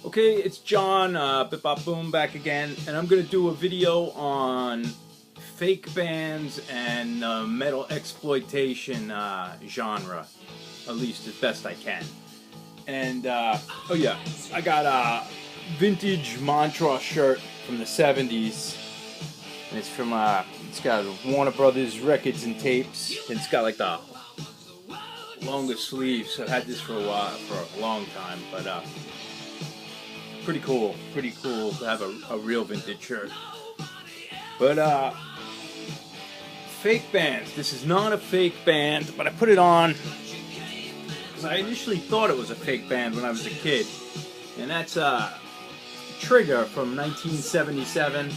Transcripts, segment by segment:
Okay, it's John, Bipbopboom back again, and I'm going to do a video on fake bands and metal exploitation genre, at least as best I can. And, oh yeah, I got a vintage Montreux shirt from the 70s, and it's from, it's got Warner Brothers records and tapes, and it's got like the longer sleeves, so I've had this for a while, for a long time, but, pretty cool to have a real vintage shirt. But fake bands. This is not a fake band, but I put it on because I initially thought it was a fake band when I was a kid, and that's Trigger from 1977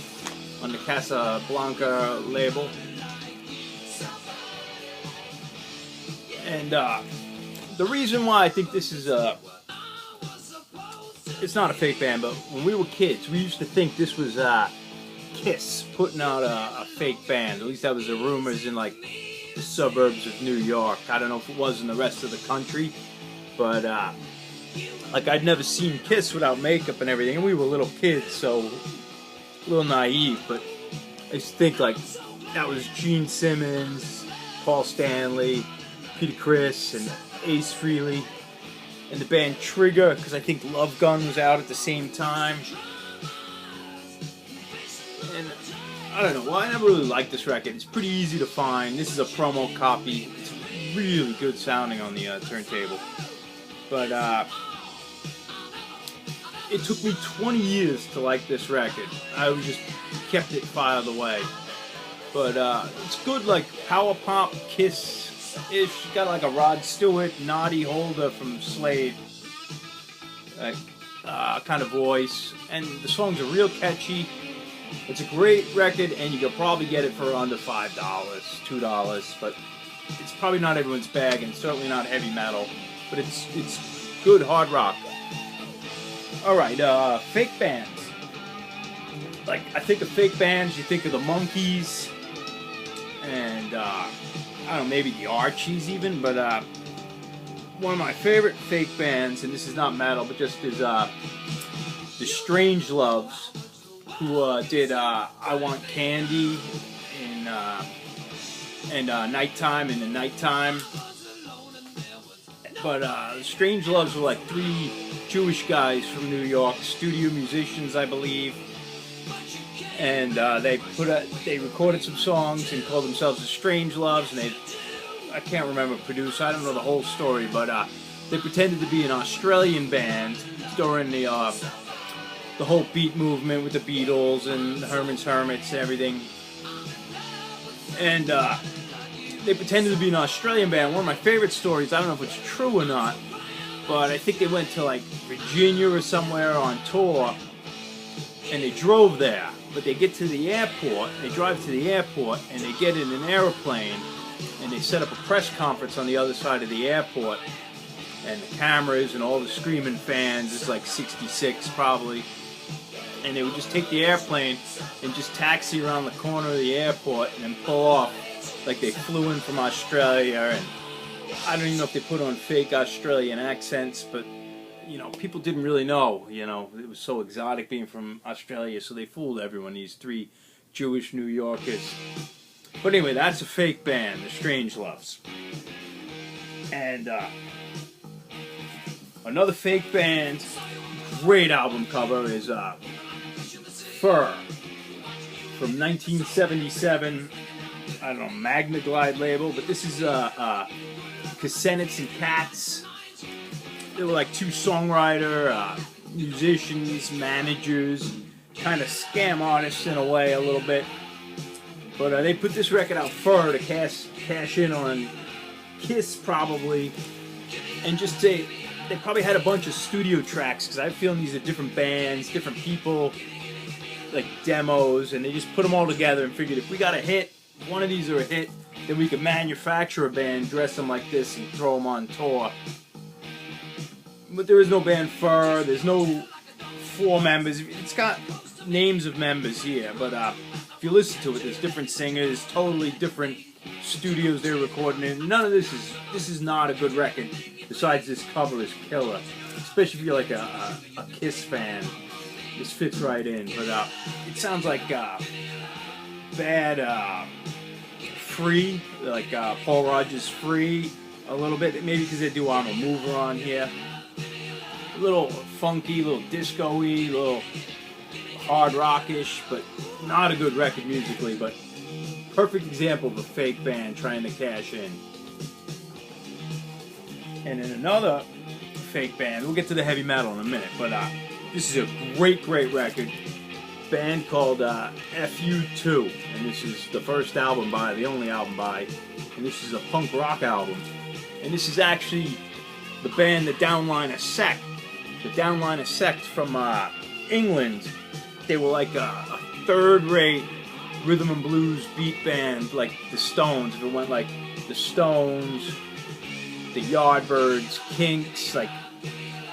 on the Casablanca label. And the reason why I think this is it's not a fake band, but when we were kids, we used to think this was Kiss putting out a fake band. At least that was the rumors in like the suburbs of New York. I don't know if it was in the rest of the country, but like I'd never seen Kiss without makeup and everything, and we were little kids, so a little naive. But I used to think like that was Gene Simmons, Paul Stanley, Peter Criss, and Ace Frehley. And the band Trigger, because I think Love Gun was out at the same time. And I don't know, well, I never really liked this record. It's pretty easy to find. This is a promo copy. It's really good sounding on the turntable. But it took me 20 years to like this record. I just kept it filed away. But it's good, like power pop, Kiss. It's got like a Rod Stewart, Noddy Holder from Slade kind of voice, and the songs are real catchy. It's a great record, and you could probably get it for under $5, $2, but it's probably not everyone's bag, and certainly not heavy metal, but it's good hard rock. Alright, fake bands. Like, I think of fake bands, you think of the Monkees, and I don't know, maybe the Archies even, but one of my favorite fake bands, and this is not metal, but just is the Strangeloves, who did I Want Candy and Nighttime in the Nighttime. But the Strangeloves were like three Jewish guys from New York, studio musicians, I believe. And they recorded some songs and called themselves the Strangeloves, and I can't remember producer, I don't know the whole story, but they pretended to be an Australian band during the whole beat movement with the Beatles and Herman's Hermits and everything. And they pretended to be an Australian band. One of my favorite stories, I don't know if it's true or not, but I think they went to like Virginia or somewhere on tour, and they drove there. But they get to the airport, they drive to the airport, and they get in an airplane, and they set up a press conference on the other side of the airport, and the cameras and all the screaming fans, it's like 66 probably, and they would just take the airplane and just taxi around the corner of the airport and then pull off like they flew in from Australia. And I don't even know if they put on fake Australian accents, but you know, people didn't really know, you know, it was so exotic being from Australia, so they fooled everyone, these three Jewish New Yorkers. But anyway, that's a fake band, the Strangeloves. And another fake band, great album cover, is Fur from 1977. I don't know, Magna Glide label, but this is Cassettes and Cats. They were like two songwriter, musicians, managers, kind of scam artists in a way, a little bit. But they put this record out, Fur, to cash in on Kiss probably, and just they probably had a bunch of studio tracks, because I have a feeling these are different bands, different people, like demos, and they just put them all together and figured if we got a hit, one of these are a hit, then we could manufacture a band, dress them like this, and throw them on tour. But there is no band Fur, there's no four members. It's got names of members here, but if you listen to it, there's different singers, totally different studios they're recording in. None of this is not a good record, besides this cover is killer. It's especially if you're like a Kiss fan. This fits right in, but it sounds like bad Free, like Paul Rogers' Free a little bit, maybe because they do I'm a Mover on here. A little funky, a little disco-y, a little hard rockish, but not a good record musically, but perfect example of a fake band trying to cash in. And in another fake band, we'll get to the heavy metal in a minute, but this is a great record. Band called FU2, and this is the first album by, the only album by, and this is a punk rock album. And this is actually the band, the Downliner Sect. The Downliner Sect from England. They were like a third-rate rhythm and blues beat band, like the Stones. If it went like the Stones, the Yardbirds, Kinks, like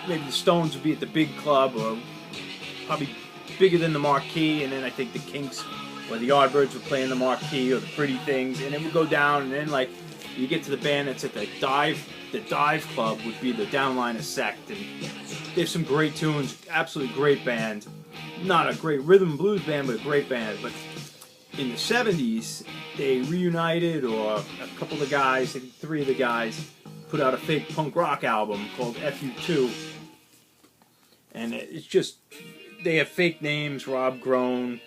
maybe the Stones would be at the big club, or probably bigger than the Marquee, and then I think the Kinks or the Yardbirds would play in the Marquee, or the Pretty Things, and it would go down, and then like you get to the band that's at the dive club would be the Downliner Sect, and they have some great tunes, absolutely great band. Not a great rhythm and blues band, but a great band. But in the 70s, they reunited, or a couple of guys, I think 3 of the guys, put out a fake punk rock album called FU2, and it's just, they have fake names, Rob Groan,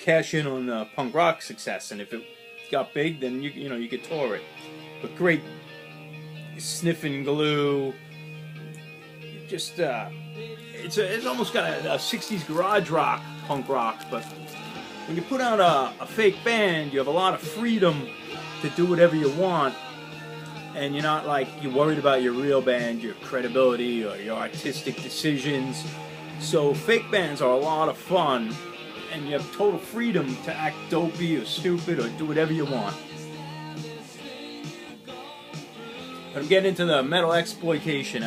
cash in on the punk rock success, and if it got big, then you could tour it. But great sniffing glue, just it's almost got a 60s garage rock, punk rock. But when you put out a fake band, you have a lot of freedom to do whatever you want, and you're not like you're worried about your real band, your credibility, or your artistic decisions. So fake bands are a lot of fun, and you have total freedom to act dopey or stupid or do whatever you want. But I'm getting into the metal exploitation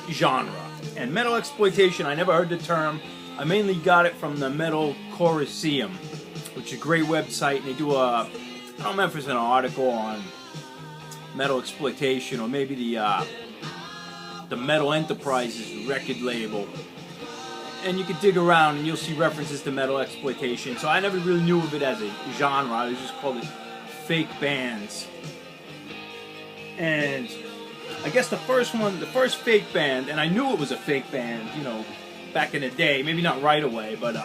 genre. And metal exploitation, I never heard the term. I mainly got it from the Metal Coliseum, which is a great website, and they do I don't remember if it's an article on metal exploitation, or maybe the Metal Enterprises record label. And you can dig around and you'll see references to metal exploitation. So I never really knew of it as a genre. I was just called it fake bands. And I guess the first fake band, and I knew it was a fake band, back in the day, maybe not right away, but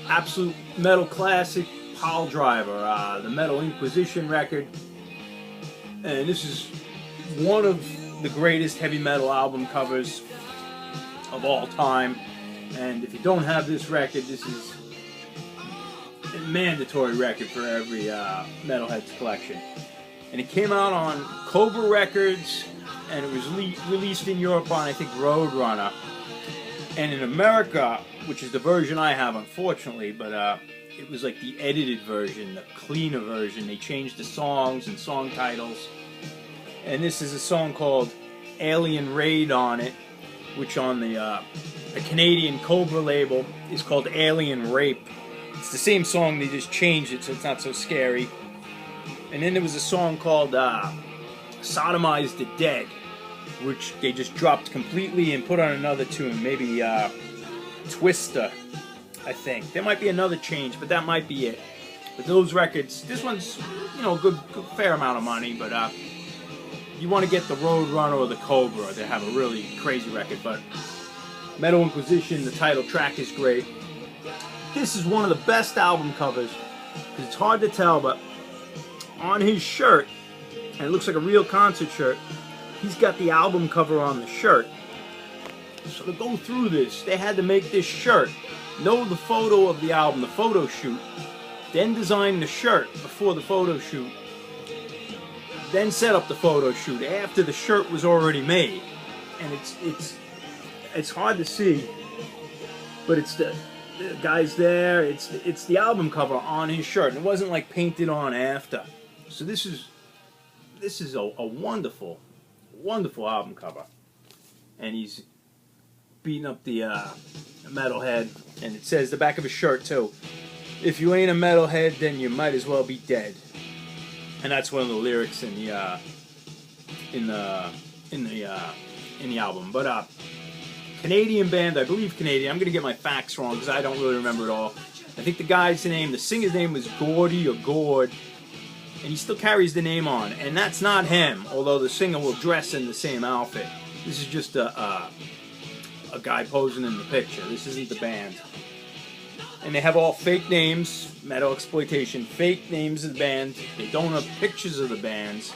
absolute metal classic, Pile Driver, the Metal Inquisition record. And this is one of the greatest heavy metal album covers of all time. And if you don't have this record, this is a mandatory record for every metalhead's collection. And it came out on Cobra Records, and it was released in Europe on, I think, Roadrunner. And in America, which is the version I have, unfortunately, but it was like the edited version, the cleaner version. They changed the songs and song titles. And this is a song called Alien Raid on it, which on the Canadian Cobra label is called Alien Rape. It's the same song, they just changed it so it's not so scary. And then there was a song called Sodomize the Dead, which they just dropped completely and put on another tune, maybe Twister, I think. There might be another change, but that might be it. But those records, this one's, a good fair amount of money, but you want to get the Roadrunner or the Cobra to have a really crazy record. But Metal Inquisition, the title track is great. This is one of the best album covers, because it's hard to tell, but on his shirt, and it looks like a real concert shirt, he's got the album cover on the shirt. So to go through this, they had to make this shirt, know the photo of the album, the photo shoot, then design the shirt before the photo shoot, then set up the photo shoot after the shirt was already made. And it's hard to see, but it's the guy's there, it's the album cover on his shirt. It wasn't like painted on after. So this is a wonderful, wonderful album cover. And he's beating up the metalhead, and it says the back of his shirt too, "If you ain't a metalhead, then you might as well be dead." And that's one of the lyrics in the in the album. But Canadian band, I believe Canadian. I'm going to get my facts wrong because I don't really remember it all. I think the singer's name was Gordy or Gord, and he still carries the name on. And that's not him, although the singer will dress in the same outfit. This is just a guy posing in the picture. This isn't the band. And they have all fake names, Metalploitation, fake names of the band. They don't have pictures of the bands.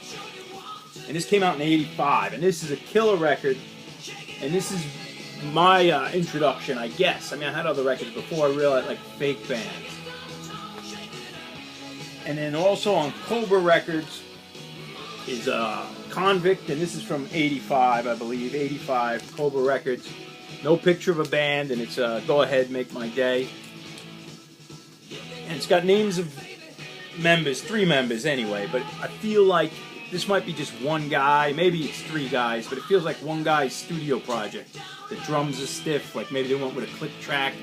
And this came out in '85, and this is a killer record. And this is my introduction, I guess. I mean, I had other records before I realized, like, fake bands. And then also on Cobra Records is Convict, and this is from '85, I believe, '85, Cobra Records. No picture of a band, and it's Go Ahead, Make My Day. And it's got names of members, 3 members anyway, but I feel like this might be just one guy, maybe it's 3 guys, but it feels like one guy's studio project. The drums are stiff, like maybe they went with a click track.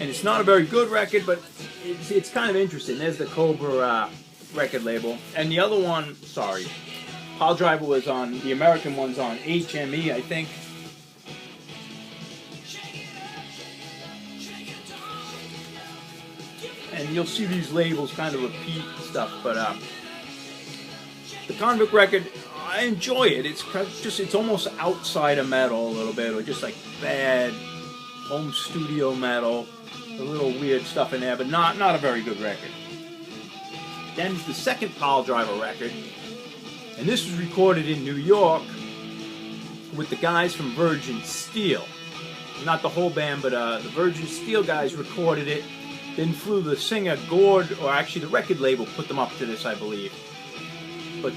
And it's not a very good record, but it's kind of interesting. There's the Cobra record label. And the other one, sorry, Pile Driver was on, the American one's on HME, I think. And you'll see these labels kind of repeat stuff, but the Convict record, I enjoy it. It's almost outside of metal a little bit, or just like bad home studio metal, a little weird stuff in there, but not a very good record. Then the second Pile Driver record, and this was recorded in New York with the guys from Virgin Steel. Not the whole band, but the Virgin Steel guys recorded it. Then flew the singer Gord, or actually the record label put them up to this, I believe. But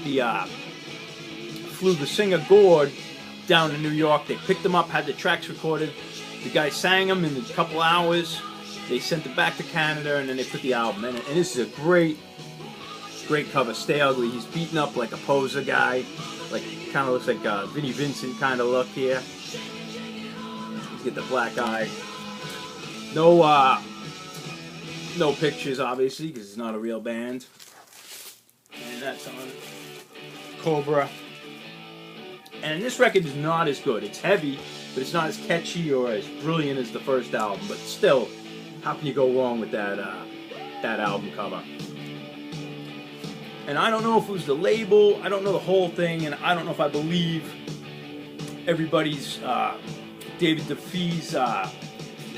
flew the singer Gord down to New York. They picked them up, had the tracks recorded. The guy sang them in a couple hours. They sent it back to Canada, and then they put the album in it. And this is a great cover. Stay Ugly. He's beaten up like a poser guy, like kind of looks like Vinnie Vincent kind of look here. He's got the black eye. No pictures, obviously, because it's not a real band. And that's on Cobra. And this record is not as good. It's heavy, but it's not as catchy or as brilliant as the first album. But still, how can you go wrong with that album cover? And I don't know if it was the label, I don't know the whole thing, and I don't know if I believe everybody's David DeFee's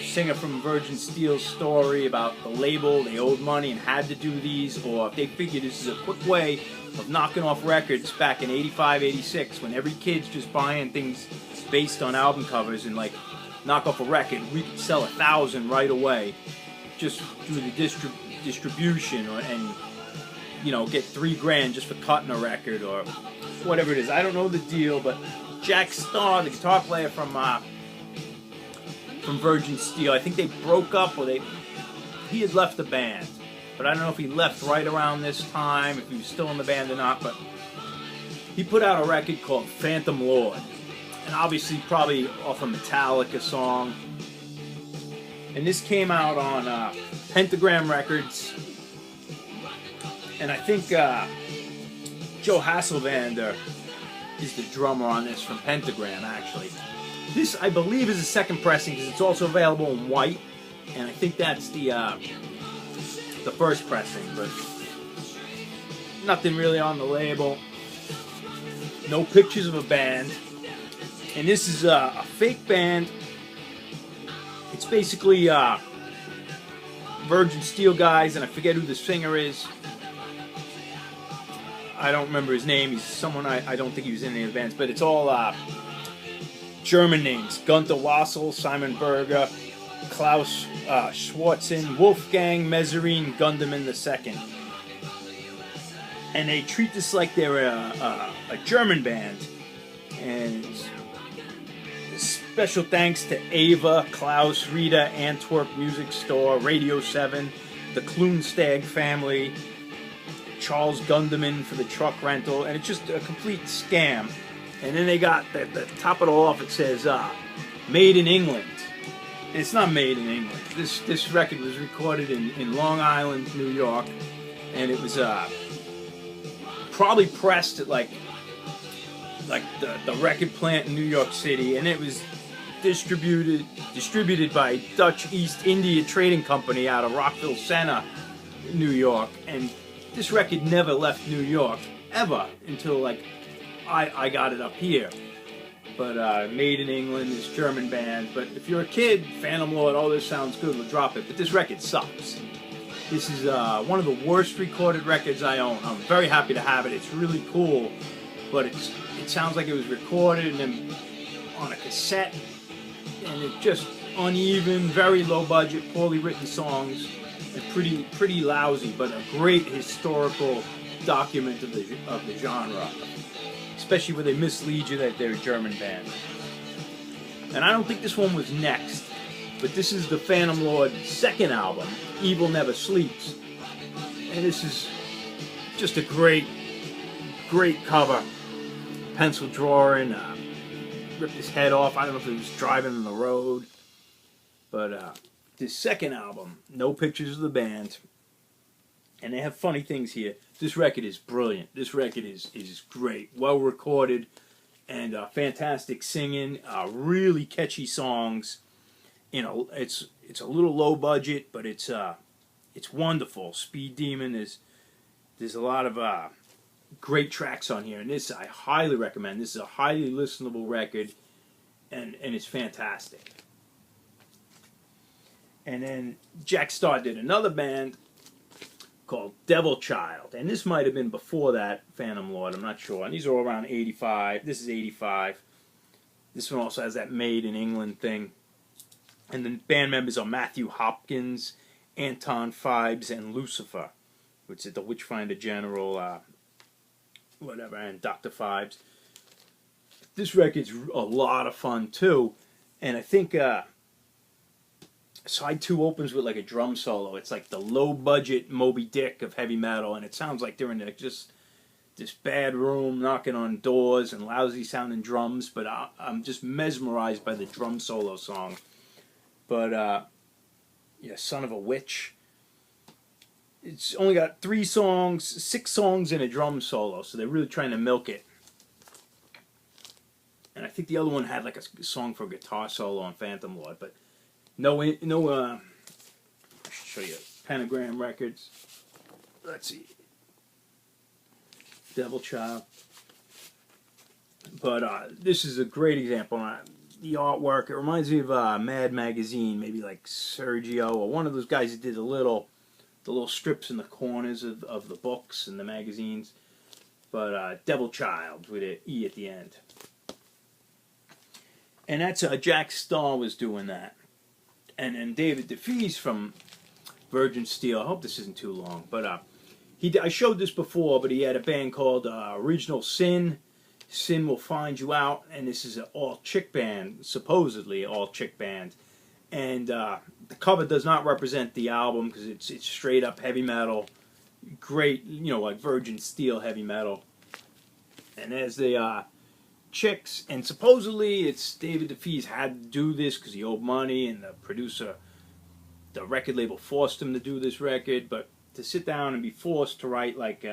singer from Virgin Steel's story about the label, they owed money and had to do these, or if they figured this is a quick way of knocking off records back in '85, '86, when every kid's just buying things based on album covers, and like knock off a record, we could sell 1,000 right away just through the distribution, and you know, get $3,000 just for cutting a record or whatever it is. I don't know the deal, but Jack Starr, the guitar player from Virgin Steel, I think they broke up, or he had left the band, but I don't know if he left right around this time, if he was still in the band or not. But he put out a record called Phantom Lord, and obviously probably off a Metallica song. And this came out on Pentagram Records, and I think Joe Hasselvander is the drummer on this from Pentagram, actually. This, I believe, is the second pressing because it's also available in white, and I think that's the first pressing, but nothing really on the label. No pictures of a band, and this is a fake band. It's basically Virgin Steel guys, and I forget who the singer is. I don't remember his name. He's someone I don't think he was in any of the bands, but it's all German names: Gunther Wassel, Simon Berger, Klaus Schwarzen, Wolfgang Messerine, Gunderman II. And they treat this like they're a German band. And special thanks to Ava, Klaus, Rita, Antwerp Music Store, Radio 7, the Kloonstag family, Charles Gunderman for the truck rental, and it's just a complete scam. And then they got at the top of it all off, it says made in England. And it's not made in England. This record was recorded in Long Island, New York, and it was probably pressed at like like the record plant in New York City, and it was distributed by Dutch East India Trading Company out of Rockville Center, New York. And this record never left New York ever until like I got it up here. But made in England, this German band. But if you're a kid, Phantom Lord, oh, this sounds good, we'll drop it. But this record sucks. This is one of the worst recorded records I own. I'm very happy to have it. It's really cool, but it sounds like it was recorded and then on a cassette, and it's just uneven, very low budget, poorly written songs, and pretty lousy. But a great historical document of the genre, especially where they mislead you that they're a German band. And I don't think this one was next, but this is the Phantom Lord's second album, Evil Never Sleeps. And this is just a great cover. Pencil drawing, ripped his head off. I don't know if he was driving on the road. But this second album, no pictures of the band. And they have funny things here. This record is brilliant. This record is great. Well recorded and fantastic singing. Really catchy songs. You know, it's a little low budget, but it's wonderful. Speed Demon there's a lot of great tracks on here, and this I highly recommend. This is a highly listenable record, and it's fantastic. And then Jack Starr did another band called Devil Child, and this might have been before that Phantom Lord, I'm not sure. And these are all around 85. This is 85. This one also has that Made in England thing. And the band members are Matthew Hopkins, Anton Fibes, and Lucifer, which is the Witchfinder General, whatever, and Dr. Fibes. This record's a lot of fun too, and I think side 2 opens with like a drum solo. It's like the low budget Moby Dick of heavy metal, and it sounds like they're in just this bad room knocking on doors and lousy sounding drums, but I'm just mesmerized by the drum solo song. But yeah, Son of a Witch. It's only got 6 songs and a drum solo, so they're really trying to milk it. And I think the other one had like a song for a guitar solo on Phantom Lord, but no. I should show you Pentagram Records. Let's see, Devil Child. But this is a great example. The artwork, it reminds me of Mad Magazine, maybe like Sergio or one of those guys that did the little strips in the corners of the books and the magazines. But Devil Child with an E at the end. And that's Jack Starr was doing that. And then David DeFees from Virgin Steel, I hope this isn't too long, but I showed this before, but he had a band called Original Sin. Sin Will Find You Out, and this is an all-chick band, supposedly all-chick band. And the cover does not represent the album because it's straight up heavy metal, great, you know, like Virgin Steel heavy metal. And there's the chicks, and supposedly it's David DeFees had to do this because he owed money, and the producer, the record label forced him to do this record. But to sit down and be forced to write like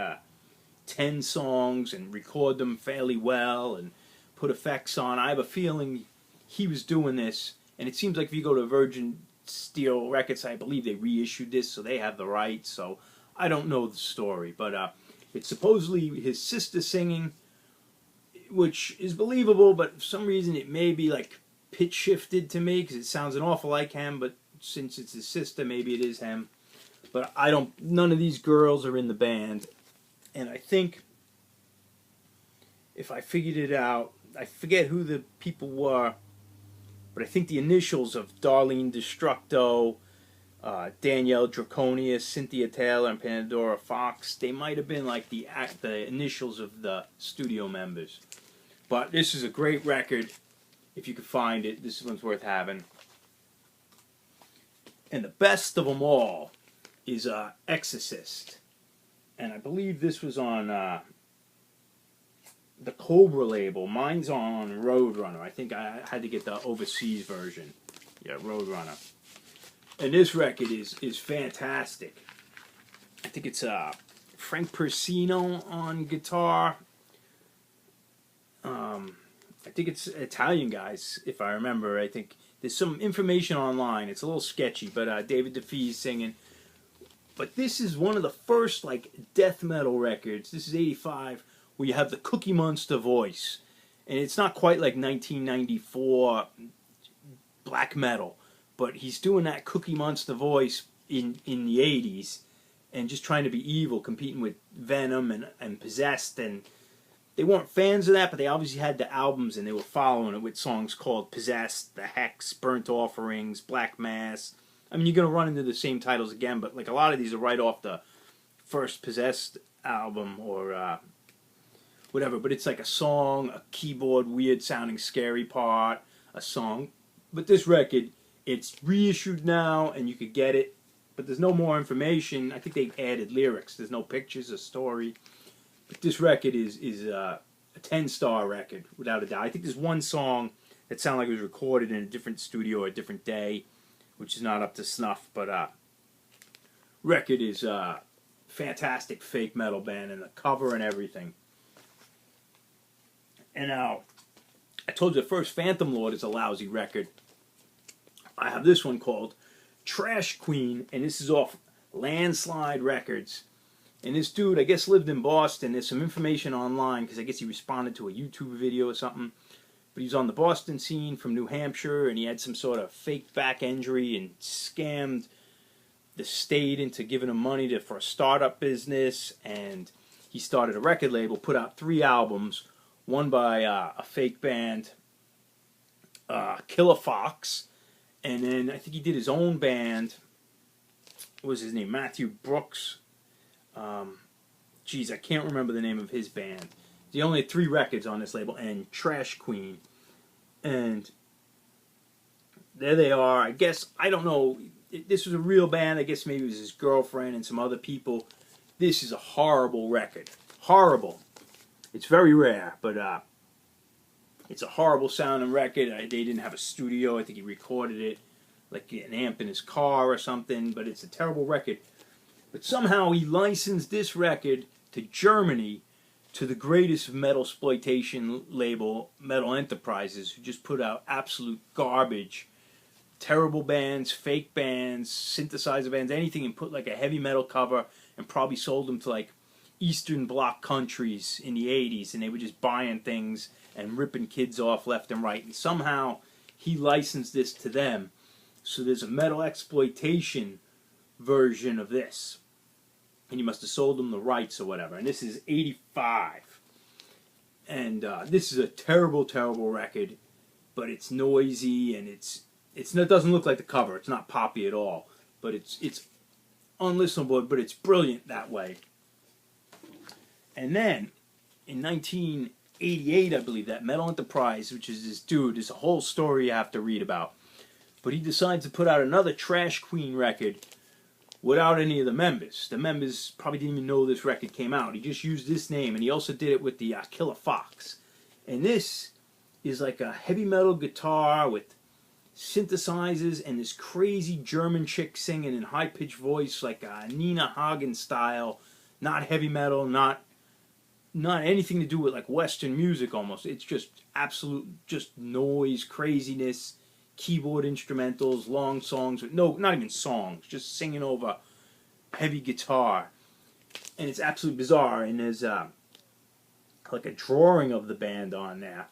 10 songs and record them fairly well and put effects on, I have a feeling he was doing this. And it seems like if you go to Virgin Steel Records, I believe they reissued this, so they have the rights. So I don't know the story, but it's supposedly his sister singing, which is believable, but for some reason it may be like pitch shifted to me because it sounds an awful like him. But since it's his sister, maybe it is him. But none of these girls are in the band. And I think, if I figured it out, I forget who the people were, but I think the initials of Darlene Destructo, Danielle Draconius, Cynthia Taylor, and Pandora Fox, they might have been like the initials of the studio members. But this is a great record. If you could find it, this one's worth having. And the best of them all is Exorcist. And I believe this was on the Cobra label. Mine's on Roadrunner. I think I had to get the overseas version. Yeah, Roadrunner. And this record is fantastic. I think it's Frank Persino on guitar. I think it's Italian guys, if I remember. I think there's some information online. It's a little sketchy, but David DeFee's singing. But this is one of the first like death metal records. This is '85, where you have the Cookie Monster voice, and it's not quite like 1994 black metal, but he's doing that Cookie Monster voice in the '80s, and just trying to be evil, competing with Venom and Possessed, and they weren't fans of that, but they obviously had the albums and they were following it with songs called Possessed, The Hex, Burnt Offerings, Black Mass. I mean, you're going to run into the same titles again, but like a lot of these are right off the first Possessed album or whatever. But it's like a song, a keyboard, weird sounding, scary part, a song. But this record, it's reissued now and you could get it, but there's no more information. I think they added lyrics. There's no pictures or story. But this record is a 10-star record, without a doubt. I think there's one song that sounded like it was recorded in a different studio or a different day, which is not up to snuff. But record is fantastic fake metal band, and the cover and everything. And now, I told you the first Phantom Lord is a lousy record. I have this one called Trash Queen, and this is off Landslide Records. And this dude, I guess, lived in Boston. There's some information online, because I guess he responded to a YouTube video or something. But he was on the Boston scene from New Hampshire, and he had some sort of fake back injury and scammed the state into giving him money for a startup business. And he started a record label, put out 3 albums, one by a fake band, Killer Fox. And then I think he did his own band. What was his name? Matthew Brooks. Geez, I can't remember the name of his band. He only had 3 records on this label, and Trash Queen. And there they are. I guess, I don't know, this was a real band. I guess maybe it was his girlfriend and some other people. This is a horrible record. Horrible. It's very rare, but it's a horrible sounding record. They didn't have a studio. I think he recorded it like an amp in his car or something, but it's a terrible record. But somehow he licensed this record to Germany, to the greatest Metalploitation label, Metal Enterprises, who just put out absolute garbage, terrible bands, fake bands, synthesizer bands, anything, and put like a heavy metal cover, and probably sold them to like Eastern Bloc countries in the '80s, and they were just buying things and ripping kids off left and right. And somehow he licensed this to them. So there's a Metalploitation version of this. And he must have sold them the rights or whatever. And this is '85. And this is a terrible, terrible record. But it's noisy, and it doesn't look like the cover. It's not poppy at all. But it's unlistenable, but it's brilliant that way. And then, in 1988, I believe, that Metal Enterprise, which is this dude, is a whole story you have to read about. But he decides to put out another Trash Queen record without any of the members. The members probably didn't even know this record came out. He just used this name, and he also did it with the Killer Fox. And this is like a heavy metal guitar with synthesizers and this crazy German chick singing in high-pitched voice, like a Nina Hagen style. Not heavy metal, not anything to do with like Western music almost. It's just absolute, just noise, craziness, keyboard instrumentals, long songs, with not even songs, just singing over heavy guitar. And it's absolutely bizarre. And there's like a drawing of the band on there.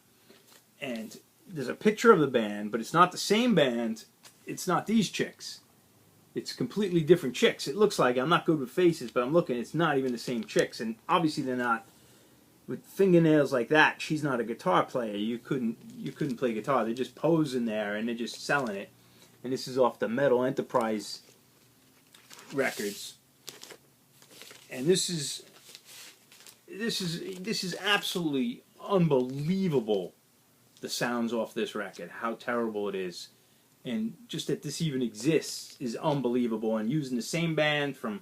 And there's a picture of the band, but it's not the same band. It's not these chicks. It's completely different chicks. It looks like, I'm not good with faces, but I'm looking, it's not even the same chicks. And obviously they're not, with fingernails like that, she's not a guitar player. You couldn't play guitar. They're just posing there and they're just selling it. And this is off the Metal Enterprise records. And this is absolutely unbelievable, the sounds off this record, how terrible it is. And just that this even exists is unbelievable. And using the same band from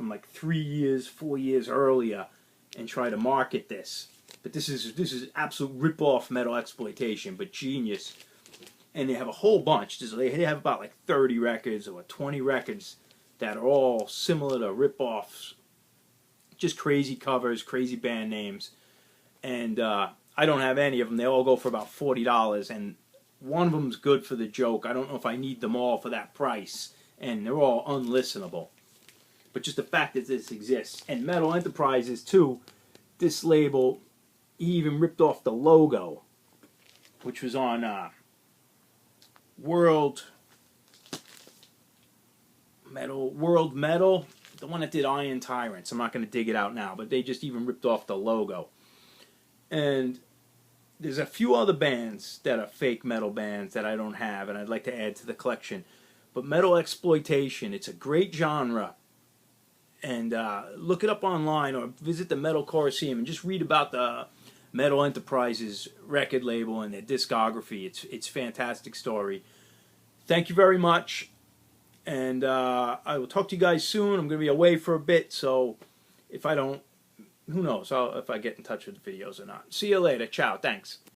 like 3 years, 4 years earlier, and try to market this. But this is absolute rip-off Metalploitation, but genius. And they have a whole bunch. They have about like 30 records or 20 records that are all similar to rip-offs. Just crazy covers, crazy band names. And I I don't have any of them. They all go for about $40, and one of them's good for the joke. I don't know if I need them all for that price, and they're all unlistenable. But just the fact that this exists. And Metal Enterprises, too, this label, he even ripped off the logo, which was on World Metal, the one that did Iron Tyrants. I'm not going to dig it out now, but they just even ripped off the logo. And there's a few other bands that are fake metal bands that I don't have, and I'd like to add to the collection. But Metal Exploitation, it's a great genre. And look it up online or visit the Metal Coliseum and just read about the Metal Enterprises record label and their discography. It's a fantastic story. Thank you very much. And I will talk to you guys soon. I'm going to be away for a bit, so if I don't, who knows if I get in touch with the videos or not. See you later. Ciao. Thanks.